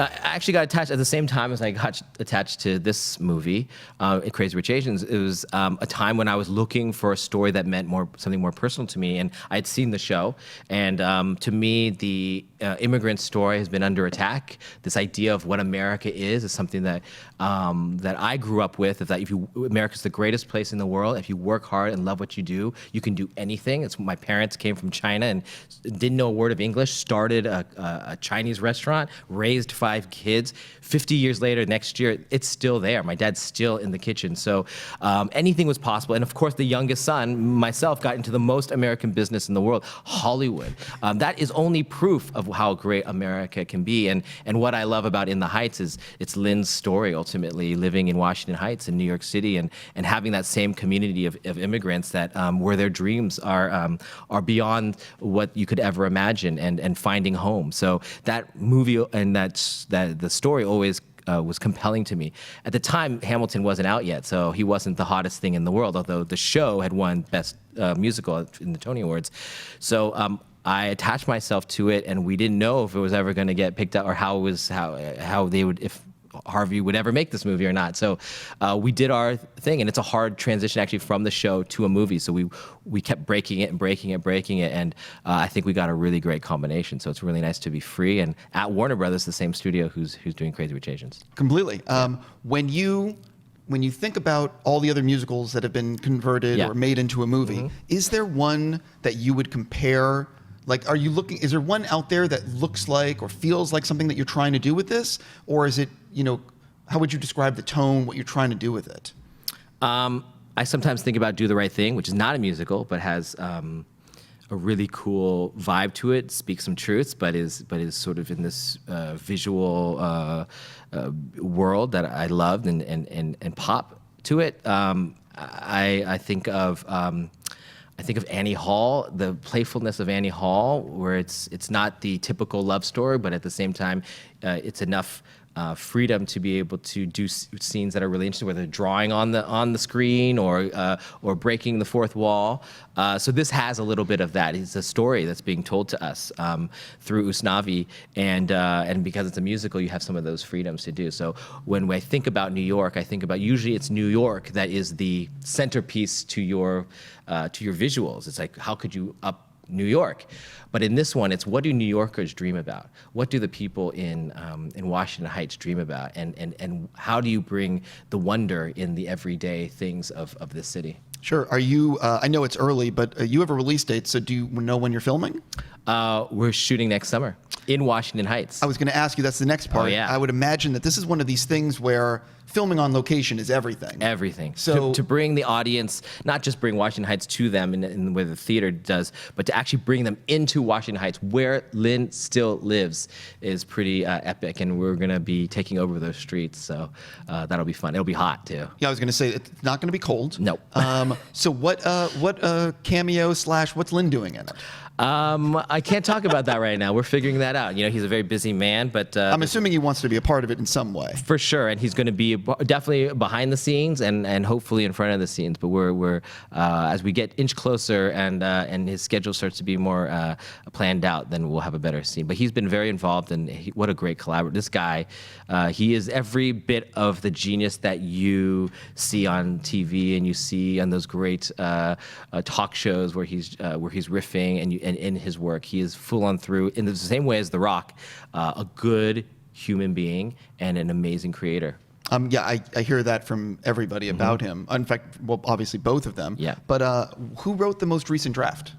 I actually got attached at the same time as I got attached to this movie, Crazy Rich Asians. It was a time when I was looking for a story that meant something more personal to me, and I had seen the show. And to me, the immigrant story has been under attack. This idea of what America is something that that I grew up with. Is that America's the greatest place in the world. If you work hard and love what you do, you can do anything. My parents came from China and didn't know a word of English. Started a Chinese restaurant, raised 5 kids. 50 years later, next year, it's still there. My dad's still in the kitchen. So anything was possible. And of course, the youngest son, myself, got into the most American business in the world, Hollywood. That is only proof of how great America can be. And what I love about In the Heights is it's Lin's story, ultimately, living in Washington Heights in New York City and having that same community of immigrants that where their dreams are beyond what you could ever imagine and finding home. So that movie and the story always was compelling to me. At the time, Hamilton wasn't out yet, so he wasn't the hottest thing in the world, although the show had won Best Musical in the Tony Awards. So I attached myself to it, and we didn't know if it was ever going to get picked up or how they would, if Harvey would ever make this movie or not. So we did our thing, and it's a hard transition actually from the show to a movie. So we kept breaking it, and I think we got a really great combination. So it's really nice to be free, and at Warner Brothers, the same studio who's doing Crazy Rich Asians. Completely. When you think about all the other musicals that have been converted or made into a movie, is there one that you would compare? Like, is there one out there that looks like or feels like something that you're trying to do with this? Or is it, how would you describe the tone, what you're trying to do with it? I sometimes think about Do the Right Thing, which is not a musical, but has a really cool vibe to it, speaks some truths, but is sort of in this visual world that I loved and pop to it. I think of Annie Hall, the playfulness of Annie Hall, where it's not the typical love story, but at the same time, it's enough freedom to be able to do scenes that are really interesting, whether drawing on the screen or breaking the fourth wall. So this has a little bit of that. It's a story that's being told to us through Usnavi, and because it's a musical, you have some of those freedoms to do. So when I think about New York, I think about usually it's New York that is the centerpiece to your visuals. It's like, how could you up New York? But in this one, it's what do New Yorkers dream about? What do the people in Washington Heights dream about? And how do you bring the wonder in the everyday things of this city? Sure. Are you, I know it's early, but you have a release date, so do you know when you're filming? We're shooting next summer in Washington Heights. I was going to ask you, that's the next part. Oh, yeah. I would imagine that this is one of these things where filming on location is everything. Everything. So to bring the audience, not just bring Washington Heights to them in where the theater does, but to actually bring them into Washington Heights, where Lin still lives, is pretty epic. And we're going to be taking over those streets, so that'll be fun. It'll be hot, too. Yeah, I was going to say, it's not going to be cold. Nope. So what cameo / what's Lin doing in it? I can't talk about that right now. We're figuring that out. He's a very busy man, but I'm assuming he wants to be a part of it in some way. For sure, and he's going to be definitely behind the scenes and hopefully in front of the scenes. But we're as we get inch closer and his schedule starts to be more planned out, then we'll have a better scene. But he's been very involved, and what a great collaborator. This guy, he is every bit of the genius that you see on TV and you see on those great talk shows where he's riffing and in his work. He is full on through, in the same way as The Rock, a good human being and an amazing creator. Yeah, I hear that from everybody about him. In fact, well, obviously both of them. Yeah. But who wrote the most recent draft?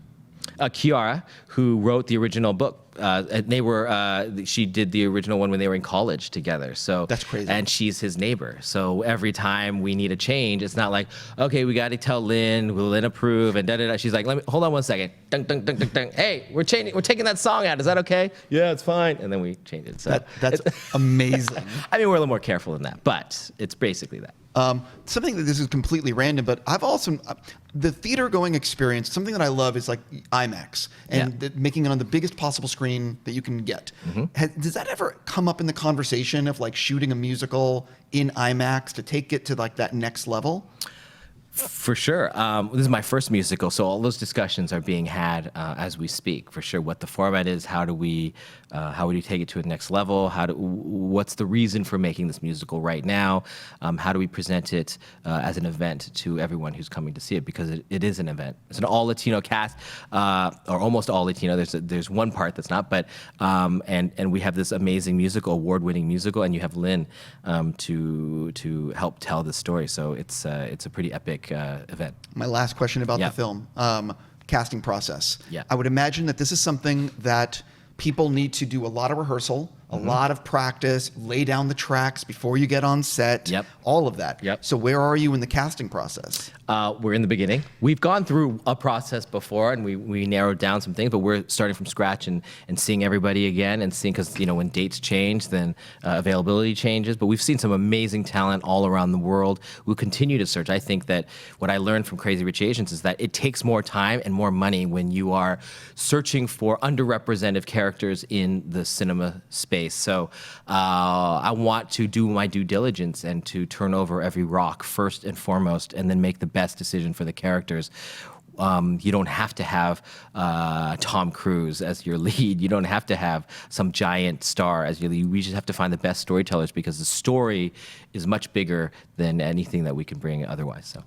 Kiara, who wrote the original book. She did the original one when they were in college together. So that's crazy. And she's his neighbor. So every time we need a change, it's not like, okay, we got to tell Lin, will Lin approve? And da-da-da. She's like, hold on one second. Dun, dun, dun, dun, dun. Hey, we're taking that song out. Is that okay? Yeah, it's fine. And then we change it. So that's amazing. I mean, we're a little more careful than that, but it's basically that. Something that this is completely random, but I've also, the theater going experience, something that I love is like IMAX and making it on the biggest possible screen that you can get. Does that ever come up in the conversation of like shooting a musical in IMAX to take it to like that next level? For sure. This is my first musical, so all those discussions are being had as we speak. For sure, what the format is, how do we take it to the next level? What's the reason for making this musical right now? How do we present it as an event to everyone who's coming to see it? Because it is an event. It's an all Latino cast, or almost all Latino. There's one part that's not, but and we have this amazing musical, award-winning musical, and you have Lin to help tell the story. So it's a pretty epic event. My last question about the film, casting process. Yeah. I would imagine that this is something that people need to do a lot of rehearsal, a lot of practice, lay down the tracks before you get on set, all of that. So where are you in the casting process? We're in the beginning. We've gone through a process before, and we narrowed down some things, but we're starting from scratch and seeing everybody again and seeing, because when dates change, then availability changes. But we've seen some amazing talent all around the world. We'll continue to search. I think that what I learned from Crazy Rich Asians is that it takes more time and more money when you are searching for underrepresented characters in the cinema space. So I want to do my due diligence and to turn over every rock first and foremost, and then make the best decision for the characters. You don't have to have Tom Cruise as your lead. You don't have to have some giant star as your lead. We just have to find the best storytellers, because the story is much bigger than anything that we can bring otherwise. So.